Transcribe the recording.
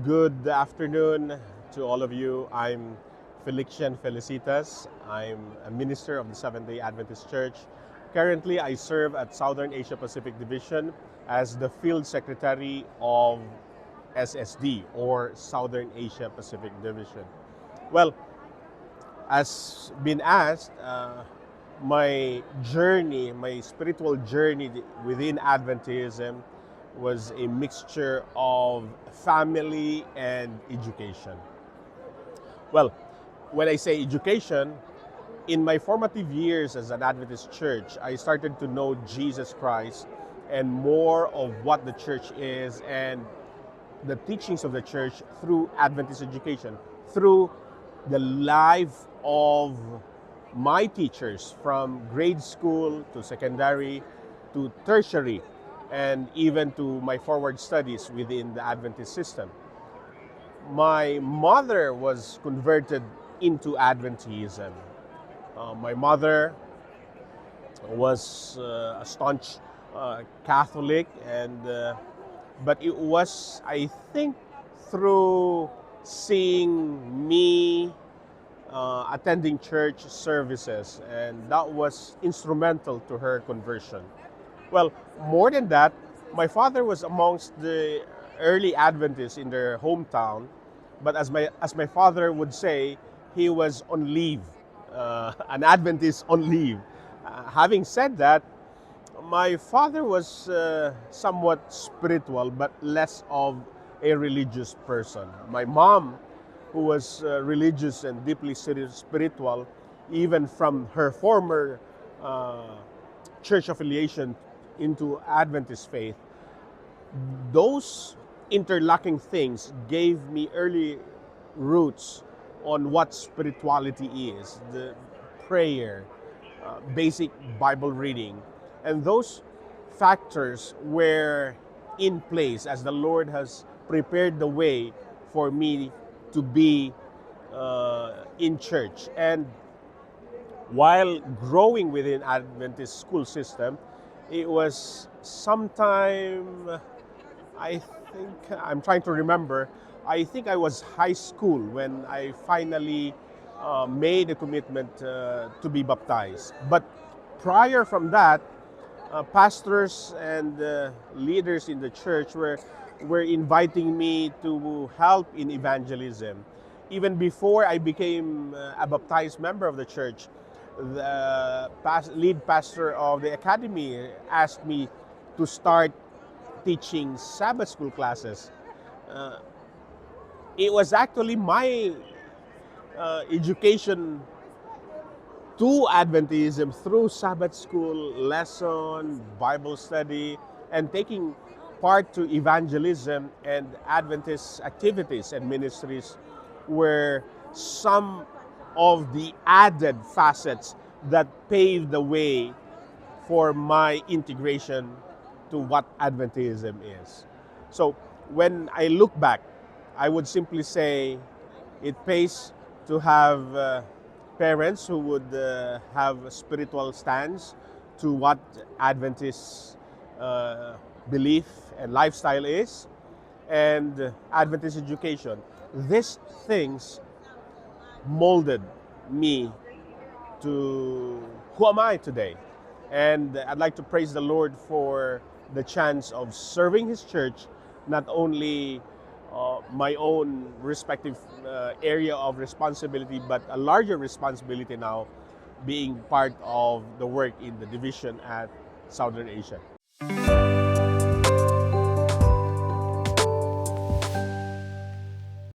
Good afternoon to all of you. I'm Felixian Felicitas. I'm a minister of the Seventh-day Adventist Church. Currently, I serve at Southern Asia Pacific Division as the Field Secretary of SSD, or Southern Asia Pacific Division. Well, as been asked, my spiritual journey within Adventism was a mixture of family and education. Well, when I say education, in my formative years as an Adventist church, I started to know Jesus Christ and more of what the church is and the teachings of the church through Adventist education, through the life of my teachers from grade school to secondary to tertiary and even to my forward studies within the Adventist system. My mother was converted into Adventism. My mother was a staunch Catholic, but it was, I think, through seeing me attending church services, and that was instrumental to her conversion. Well, more than that, my father was amongst the early Adventists in their hometown, but as my father would say, he was on leave, an Adventist on leave. Having said that, my father was somewhat spiritual, but less of a religious person. My mom, who was religious and deeply spiritual, even from her former church affiliation into Adventist faith, those interlocking things gave me early roots on what spirituality is, the prayer, basic Bible reading, and those factors were in place as the Lord has prepared the way for me to be in church. And while growing within Adventist school system, it was sometime, I think, I'm trying to remember, I think I was high school when I finally made a commitment to be baptized. But prior from that, pastors and leaders in the church were inviting me to help in evangelism. Even before I became a baptized member of the church, the lead pastor of the academy asked me to start teaching Sabbath school classes. Uh, it was actually my education to Adventism through Sabbath school lesson, Bible study, and taking part to evangelism and Adventist activities and ministries were some of the added facets that paved the way for my integration to what Adventism is. So when I look back, I would simply say it pays to have parents who would have a spiritual stance to what Adventist belief and lifestyle is, and Adventist education. These things molded me to who am I today. And I'd like to praise the Lord for the chance of serving His church, not only my own respective area of responsibility, but a larger responsibility now being part of the work in the division at Southern Asia.